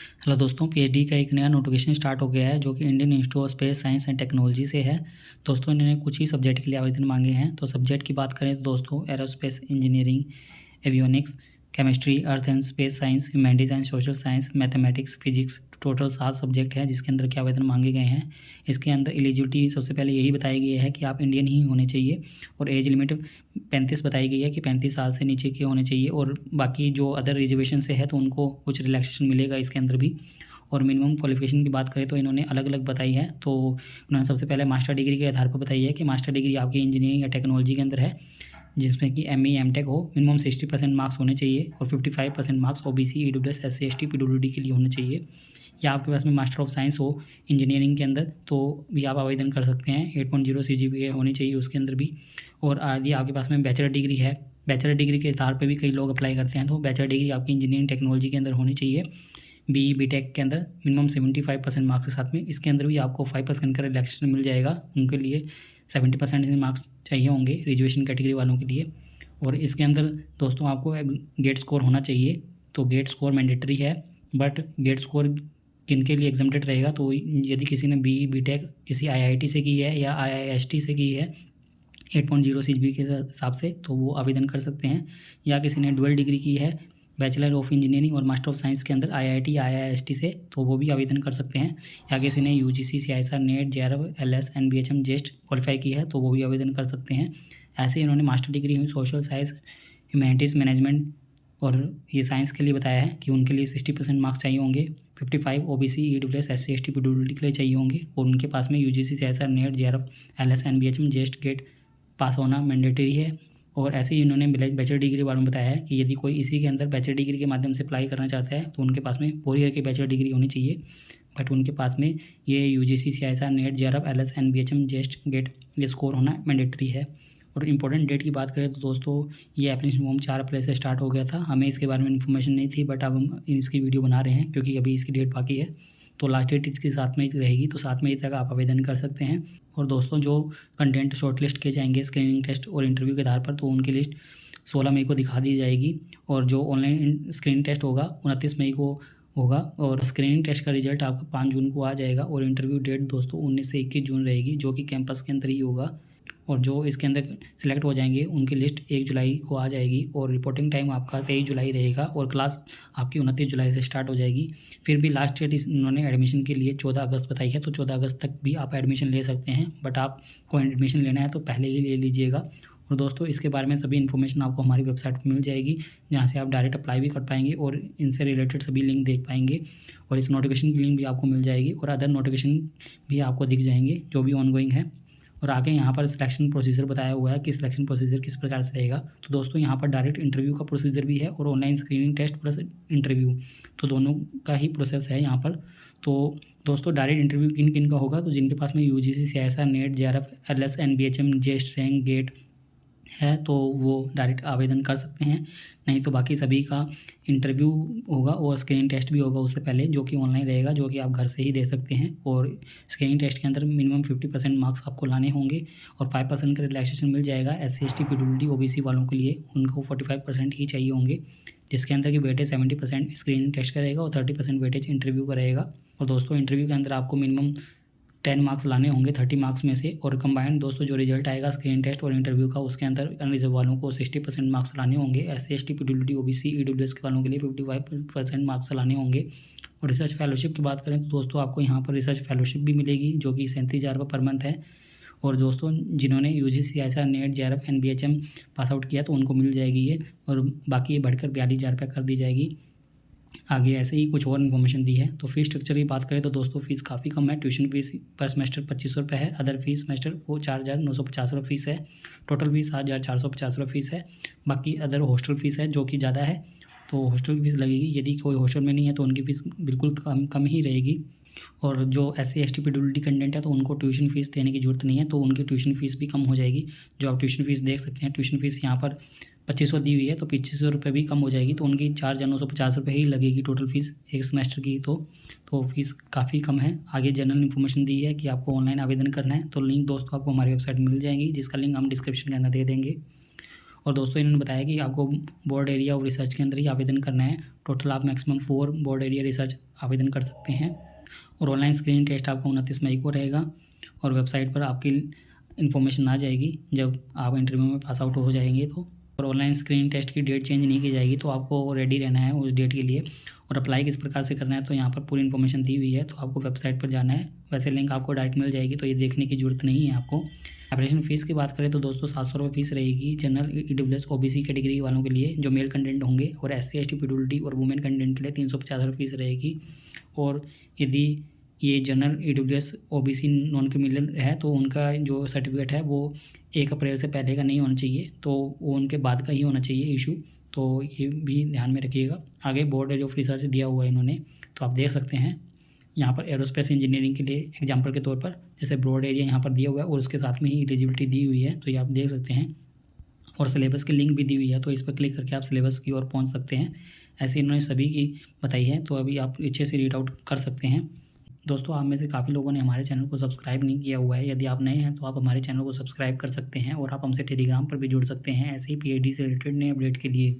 Hello दोस्तों, PhD का एक नया नोटिफिकेशन स्टार्ट हो गया है जो कि Indian institute of space science and technology से है। दोस्तों इन्होंने कुछ ही सब्जेक्ट के लिए आवेदन मांगे हैं। तो सब्जेक्ट की बात करें तो दोस्तों aerospace engineering, avionics, chemistry, earth and space science, humanities and social science, mathematics, physics, total 7 subject हैं जिसके अंदर के आवेदन मांगे गए हैं। इसके अंदर एलिजिबिलिटी सबसे पहले यही बताई गई है कि आप इंडियन ही होने चाहिए और एज लिमिट 35 बताई गई है कि 35 साल से नीचे के होने चाहिए। और बाकी जो अदर रिजर्वेशन से है तो उनको कुछ रिलैक्सेशन मिलेगा इसके अंदर भी। और मिनिमम क्वालिफिकेशन की बात करें तो इन्होंने अलग अलग बताई है। तो उन्होंने सबसे पहले मास्टर डिग्री के आधार पर बताई है कि मास्टर डिग्री आपकी इंजीनियरिंग या टेक्नोलॉजी के अंदर है जिसमें कि एमई एमटेक हो, मिनिमम 60% मार्क्स होने चाहिए और 55% marks OBC, EWS, SC, ST, PWD के लिए होने चाहिए। या आपके पास में मास्टर ऑफ साइंस हो इंजीनियरिंग के अंदर तो भी आप आवेदन कर सकते हैं। 8.0 CGPA होनी चाहिए उसके अंदर भी। और यदि आपके पास में बैचलर डिग्री है, बैचलर डिग्री के आधार पर भी कई लोग अप्लाई करते हैं, तो बैचलर डिग्री आपकी इंजीनियरिंग टेक्नोलॉजी के अंदर होनी चाहिए। बीटेक के अंदर मिनिमम 75% मार्क्स के साथ में इसके अंदर भी आपको 5% का रिलैक्सेशन मिल जाएगा। उनके लिए 70% मार्क्स चाहिए होंगे रिजर्वेशन कैटेगरी वालों के लिए। और इसके अंदर दोस्तों आपको गेट स्कोर होना चाहिए। तो गेट स्कोर मैंडेटरी है, बट गेट स्कोर किन के लिए एग्जाम्प्टेड रहेगा, तो यदि किसी ने बीटेक किसी आईआईटी से की है या आईआईएसटी से की है 8.0 CGPA के हिसाब से तो वो आवेदन कर सकते हैं। या किसी ने डुअल डिग्री की है बैचलर ऑफ इंजीनियरिंग और मास्टर ऑफ साइंस के अंदर आईआईटी आईआईएसटी से तो वो भी आवेदन कर सकते हैं। या किसी ने UGC, CISR, NET, JRF, LS, NBHM, JEST qualify की है तो वो भी आवेदन कर सकते हैं। ऐसे इन्होंने मास्टर डिग्री हुई सोशल साइंस, ह्यूमैनिटीज़, मैनेजमेंट और ये साइंस के लिए बताया है कि उनके लिए 60% मार्क्स चाहिए होंगे। 55 OBC, EWS, SC, ST, PWD के लिए चाहिए होंगे और उनके पास में UGC, CISR, NET, JRF, LS, NBHM, JEST GATE pass होना मैंडेटरी है। और ऐसे ही इन्होंने बैचलर डिग्री वालों में बताया है कि यदि कोई इसी के अंदर बैचलर डिग्री के माध्यम से अप्लाई करना चाहता है तो उनके पास में 4 ईयर की बैचलर डिग्री होनी चाहिए। बट उनके पास में ये UGC, CISR, NET, JRF, LS, NBHM, JEST GATE ये स्कोर होना मैंडेटरी है। और इंपॉर्टेंट डेट की बात करें तो दोस्तों ये एप्लीकेशन फॉर्म 4 अप्रैल से स्टार्ट हो गया था। हमें इसके बारे में इन्फॉर्मेशन नहीं थी, बट अब हम इसकी वीडियो बना रहे हैं क्योंकि अभी इसकी डेट बाकी है। तो लास्ट डेट इसके साथ में ही रहेगी, तो 7 मई तक आप आवेदन कर सकते हैं। और दोस्तों जो कंटेंट शॉर्टलिस्ट किए जाएंगे स्क्रीनिंग टेस्ट और इंटरव्यू के आधार पर तो उनकी लिस्ट 16 मई को दिखा दी जाएगी। और जो ऑनलाइन स्क्रीनिंग टेस्ट होगा 29 मई को होगा और स्क्रीनिंग टेस्ट का रिजल्ट आपका 5 जून को आ जाएगा। और इंटरव्यू डेट दोस्तों 19 से 21 जून रहेगी जो कि कैंपस के अंदर ही होगा। और जो इसके अंदर सिलेक्ट हो जाएंगे उनकी लिस्ट 1 जुलाई को आ जाएगी और रिपोर्टिंग टाइम आपका 23 जुलाई रहेगा और क्लास आपकी 29 जुलाई से स्टार्ट हो जाएगी। फिर भी लास्ट डेट इन्होंने एडमिशन के लिए 14 अगस्त बताई है, तो 14 अगस्त तक भी आप एडमिशन ले सकते हैं। बट आपको एडमिशन लेना है तो पहले ही ले लीजिएगा। और दोस्तों इसके बारे में सभी इन्फॉर्मेशन आपको हमारी वेबसाइट पर मिल जाएगी जहाँ से आप डायरेक्ट अप्लाई भी कर पाएंगे और इनसे रिलेटेड सभी लिंक देख पाएंगे। और इस नोटिफिकेशन की लिंक भी आपको मिल जाएगी और अदर नोटिफिकेशन भी आपको दिख जाएंगे जो भी ऑनगोइंग है। और आगे यहाँ पर सिलेक्शन प्रोसीजर बताया हुआ है कि सिलेक्शन प्रोसीजर किस प्रकार से रहेगा। तो दोस्तों यहाँ पर डायरेक्ट इंटरव्यू का प्रोसीजर भी है और online screening test plus interview तो दोनों का ही प्रोसेस है यहाँ पर। तो दोस्तों डायरेक्ट इंटरव्यू किन किन का होगा, तो जिनके पास में UGC, CISR, NET, JRF, LS, NBHM, JEST rank, GATE है तो वो डायरेक्ट आवेदन कर सकते हैं। नहीं तो बाकी सभी का इंटरव्यू होगा और स्क्रीनिंग टेस्ट भी होगा उससे पहले जो कि ऑनलाइन रहेगा, जो कि आप घर से ही दे सकते हैं। और स्क्रीनिंग टेस्ट के अंदर मिनिमम 50% मार्क्स आपको लाने होंगे और 5% का रिलैक्सेशन मिल जाएगा। एससी, एसटी, पीडब्ल्यूडी, ओबीसी वालों के लिए उनको 45% ही चाहिए होंगे, जिसके अंदर की वेटेज 70% स्क्रीनिंग टेस्ट का रहेगा और 30% वेटेज इंटरव्यू का रहेगा। और दोस्तों इंटरव्यू के अंदर आपको मिनिमम 10 मार्क्स लाने होंगे 30 मार्क्स में से। और कंबाइंड दोस्तों जो रिजल्ट आएगा स्क्रीन टेस्ट और इंटरव्यू का उसके अंदर अनरिजर्व वालों को 60% मार्क्स लाने होंगे। SC, ST, PWD, OBC, EWS के वालों के लिए 55% मार्क्स लाने होंगे। और रिसर्च फेलोशिप की बात करें तो दोस्तों आपको यहाँ पर रिसर्च फेलोशिप भी मिलेगी जो कि 37,000 रुपये पर मंथ है। और दोस्तों जिन्होंने UGC, CISR, NET, JRF, NBHM pass out किया तो उनको मिल जाएगी ये, और बाकी ये बढ़कर 42,000 रुपये कर दी जाएगी। आगे ऐसे ही कुछ और इन्फॉर्मेशन दी है। तो फीस स्ट्रक्चर की बात करें तो दोस्तों फीस काफ़ी कम है। ट्यूशन फीस पर सेमेस्टर 2500 रुपये है। अदर फीस सेमेस्टर वो 4,950 रुपये फीस है। टोटल फीस 7,450 रुपये फीस है। बाकी अदर हॉस्टल फीस है जो कि ज़्यादा है, तो हॉस्टल की फीस लगेगी। यदि कोई हॉस्टल में नहीं है तो उनकी फ़ीस बिल्कुल कम ही रहेगी। और जो एससी, एसटी, पीडब्ल्यूडी कैंडिडेट है तो उनको ट्यूशन फीस देने की ज़रूरत नहीं है, तो उनकी ट्यूशन फीस भी कम हो जाएगी। जो आप ट्यूशन फीस देख सकते हैं, ट्यूशन फीस यहाँ पर 2500 दी हुई है तो 2500 रुपये भी कम हो जाएगी, तो उनकी 4,950 रुपये ही लगेगी टोटल फीस एक सेमेस्टर की। तो फीस काफ़ी कम है। आगे जनरल इन्फॉर्मेशन दी है कि आपको ऑनलाइन आवेदन करना है, तो लिंक दोस्तों आपको हमारी वेबसाइट में मिल जाएंगी जिसका लिंक हम डिस्क्रिप्शन के अंदर दे देंगे। और दोस्तों इन्होंने बताया कि आपको बोर्ड एरिया ऑफ रिसर्च के अंदर ही आवेदन करना है। टोटल आप मैक्सिमम 4 बोर्ड एरिया रिसर्च आवेदन कर सकते हैं। और ऑनलाइन स्क्रीनिंग टेस्ट आपका 29 मई को रहेगा और वेबसाइट पर आपकी इन्फॉर्मेशन आ जाएगी जब आप इंटरव्यू में पास आउट हो जाएंगे तो। और ऑनलाइन स्क्रीनिंग टेस्ट की डेट चेंज नहीं की जाएगी, तो आपको रेडी रहना है उस डेट के लिए। और अप्लाई किस प्रकार से करना है तो यहाँ पर पूरी इन्फॉर्मेशन दी हुई है, तो आपको वेबसाइट पर जाना है। वैसे लिंक आपको डायरेक्ट मिल जाएगी, तो ये देखने की ज़रूरत नहीं है आपको। एप्लीकेशन फ़ीस की बात करें तो दोस्तों 700 रुपये फीस रहेगी जनरल, EWS, OBC कैटेगरी वालों के लिए जो मेल कंटेंट होंगे, और SC ST PWD और वुमेन कंटेंट के लिए 350 रुपये फीस रहेगी। और यदि ये general, EWS, OBC non criminal है तो उनका जो सर्टिफिकेट है वो 1 अप्रैल से पहले का नहीं होना चाहिए, तो वो उनके बाद का ही होना चाहिए इशू, तो ये भी ध्यान में रखिएगा। आगे बोर्ड एरिया ऑफ रिसर्च दिया हुआ है इन्होंने, तो आप देख सकते हैं यहाँ पर एरोस्पेस इंजीनियरिंग के लिए एग्जांपल के तौर पर जैसे बोर्ड एरिया यहाँ पर दिया हुआ है और उसके साथ में ही एलिजिबिलिटी दी हुई है, तो ये आप देख सकते हैं। और सिलेबस की लिंक भी दी हुई है, तो इस पर क्लिक करके आप सिलेबस की ओर पहुँच सकते हैं। ऐसे इन्होंने सभी की बताई है, तो अभी आप अच्छे से रीड आउट कर सकते हैं। दोस्तों आप में से काफ़ी लोगों ने हमारे चैनल को सब्सक्राइब नहीं किया हुआ है। यदि आप नए हैं तो आप हमारे चैनल को सब्सक्राइब कर सकते हैं और आप हमसे टेलीग्राम पर भी जुड़ सकते हैं ऐसे ही PhD से रिलेटेड नए अपडेट के लिए।